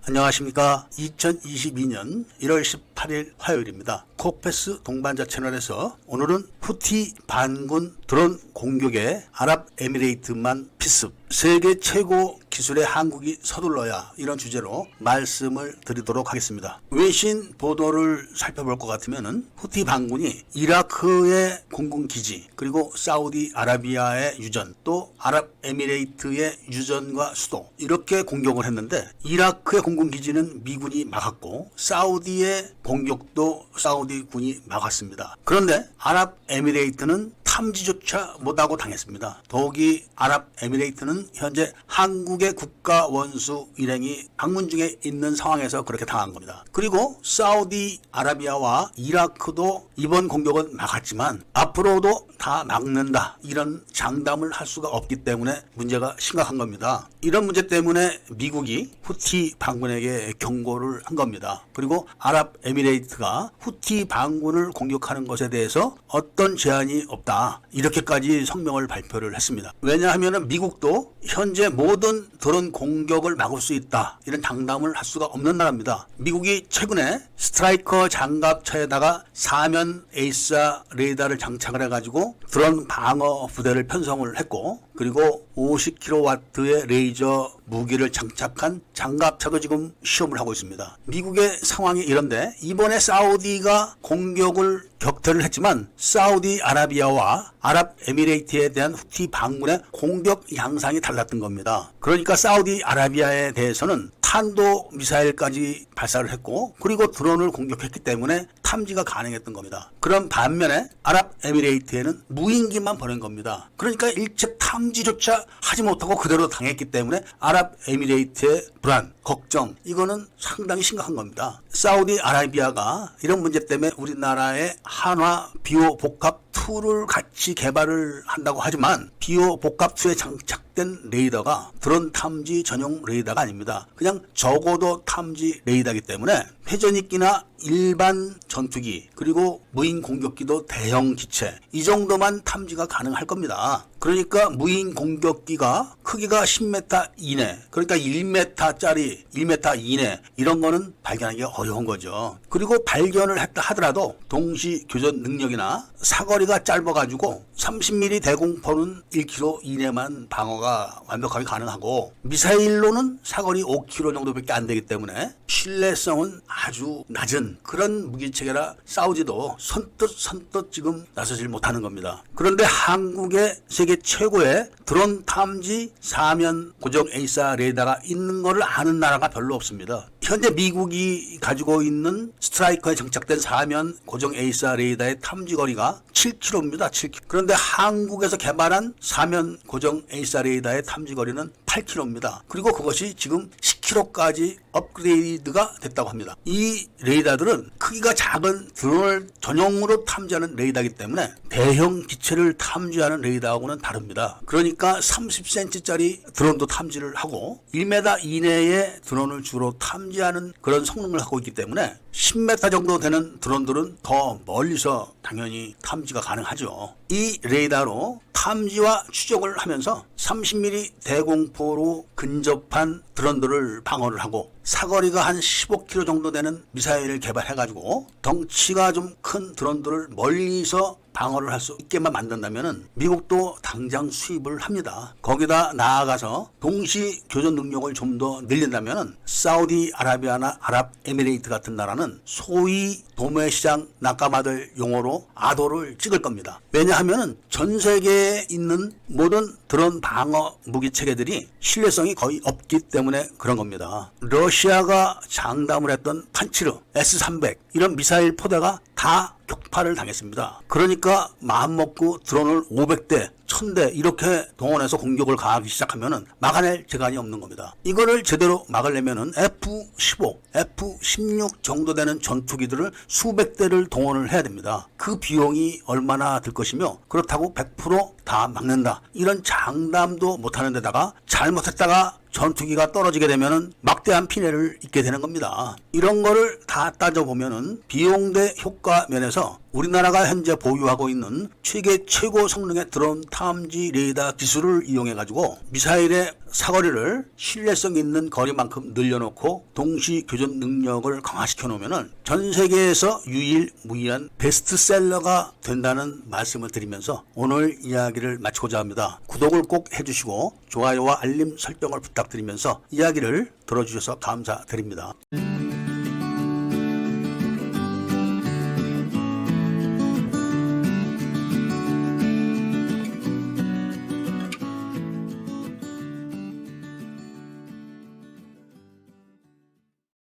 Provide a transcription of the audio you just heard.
안녕하십니까. 2022년 1월 18일 화요일입니다. 콕패스 동반자 채널에서 오늘은 후티 반군 드론 공격에 아랍에미레이트만 필습, 세계 최고 기술의 한국이 서둘러야, 이런 주제로 말씀을 드리도록 하겠습니다. 외신 보도를 살펴볼 것 같으면은 후티 반군이 이라크의 공군기지, 그리고 사우디아라비아의 유전, 또 아랍에미레이트의 유전과 수도, 이렇게 공격을 했는데, 이라크의 공군기지는 미군이 막았고 사우디의 공격도 사우디군이 막았습니다. 그런데 아랍에미레이트는 탐지조차 못하고 당했습니다. 더욱이 아랍에미레이트는 현재 한국의 국가원수 일행이 방문 중에 있는 상황에서 그렇게 당한 겁니다. 그리고 사우디아라비아와 이라크도 이번 공격은 막았지만 앞으로도 다 막는다, 이런 장담을 할 수가 없기 때문에 문제가 심각한 겁니다. 이런 문제 때문에 미국이 후티 반군에게 경고를 한 겁니다. 그리고 아랍에미레이트가 후티 반군을 공격하는 것에 대해서 어떤 제한이 없다, 이렇게까지 성명을 발표를 했습니다. 왜냐하면 미국도 현재 모든 드론 공격을 막을 수 있다, 이런 장담을 할 수가 없는 나라입니다. 미국이 최근에 스트라이커 장갑차에다가 사면 에이사 레이더를 장착을 해가지고 드론 방어 부대를 편성을 했고, 그리고 50kW의 레이저 무기를 장착한 장갑차도 지금 시험을 하고 있습니다. 미국의 상황이 이런데, 이번에 사우디가 공격을 격퇴를 했지만 사우디아라비아와 아랍에미레이트에 대한 후티 반군의 공격 양상이 달랐던 겁니다. 그러니까 사우디아라비아에 대해서는 탄도 미사일까지 발사를 했고, 그리고 드론을 공격했기 때문에 탐지가 가능했던 겁니다. 그런 반면에 아랍에미레이트에는 무인기만 보낸 겁니다. 그러니까 일체 탐지조차 하지 못하고 그대로 당했기 때문에 아랍에미레이트의 불안, 걱정, 이거는 상당히 심각한 겁니다. 사우디아라비아가 이런 문제 때문에 우리나라의 한화 비오 복합 2를 같이 개발을 한다고 하지만, 비오 복합 2에 장착된 레이더가 드론 탐지 전용 레이더가 아닙니다. 그냥 적어도 탐지 레이더이기 때문에 회전익기나 일반 전투기, 그리고 무인 공격기도 대형 기체, 이 정도만 탐지가 가능할 겁니다. 그러니까 무인 공격기가 크기가 10m 이내, 그러니까 1m짜리 1m 이내, 이런 거는 발견하기 어려운 거죠. 그리고 발견을 했다 하더라도 동시 교전 능력이나 사거리가 짧아가지고 30mm 대공포는 1km 이내만 방어가 완벽하게 가능하고, 미사일로는 사거리 5km 정도밖에 안 되기 때문에 신뢰성은 아주 낮은 그런 무기체계라 사우디도 선뜻 지금 나서질 못하는 겁니다. 그런데 한국의 세계 최고의 드론 탐지 사면 고정 에이사 레이더가 있는 것을 아는 나라가 별로 없습니다. 현재 미국이 가지고 있는 스트라이커에 장착된 사면 고정 에이사 레이더의 탐지거리가 7km입니다. 7km. 그런데 한국에서 개발한 사면 고정 에이사 레이더의 탐지거리는 8km입니다. 그리고 그것이 지금 10km까지 업그레이드가 됐다고 합니다. 이 레이더들은 크기가 작은 드론을 전용으로 탐지하는 레이더이기 때문에 대형 기체를 탐지하는 레이더하고는 다릅니다. 그러니까 30cm짜리 드론도 탐지를 하고 1m 이내의 드론을 주로 탐지하는 그런 성능을 갖고 있기 때문에 10m 정도 되는 드론들은 더 멀리서 당연히 탐지가 가능하죠. 이 레이더로 탐지와 추적을 하면서 30mm 대공포로 근접한 드론들을 방어를 하고, 사거리가 한 15km 정도 되는 미사일을 개발해가지고 덩치가 좀 큰 드론들을 멀리서 방어를 할 수 있게만 만든다면 미국도 당장 수입을 합니다. 거기다 나아가서 동시 교전 능력을 좀 더 늘린다면 사우디아라비아나 아랍에미레이트 같은 나라는 소위 도매시장 낙가마들 용어로 아도를 찍을 겁니다. 왜냐하면 전 세계에 있는 모든 드론 방어 무기 체계들이 신뢰성이 거의 없기 때문에 그런 겁니다. 러시아가 장담을 했던 판치르, S-300 이런 미사일 포대가 다 격파를 당했습니다. 그러니까 마음먹고 드론을 500대, 1000대 이렇게 동원해서 공격을 가하기 시작하면 막아낼 재간이 없는 겁니다. 이거를 제대로 막으려면 F-15, F-16 정도 되는 전투기들을 수백 대를 동원을 해야 됩니다. 그 비용이 얼마나 들 것이며, 그렇다고 100% 다 막는다, 이런 장담도 못하는 데다가 잘못했다가 전투기가 떨어지게 되면 막대한 피해를 입게 되는 겁니다. 이런 거를 다 따져보면 비용 대 효과 면에서 우리나라가 현재 보유하고 있는 세계 최고 성능의 드론 탐지 레이더 기술을 이용해 가지고 미사일의 사거리를 신뢰성 있는 거리만큼 늘려놓고 동시 교전 능력을 강화시켜 놓으면은 전 세계에서 유일무이한 베스트셀러가 된다는 말씀을 드리면서 오늘 이야기를 마치고자 합니다. 구독을 꼭 해주시고 좋아요와 알림 설정을 부탁드리면서 이야기를 들어주셔서 감사드립니다.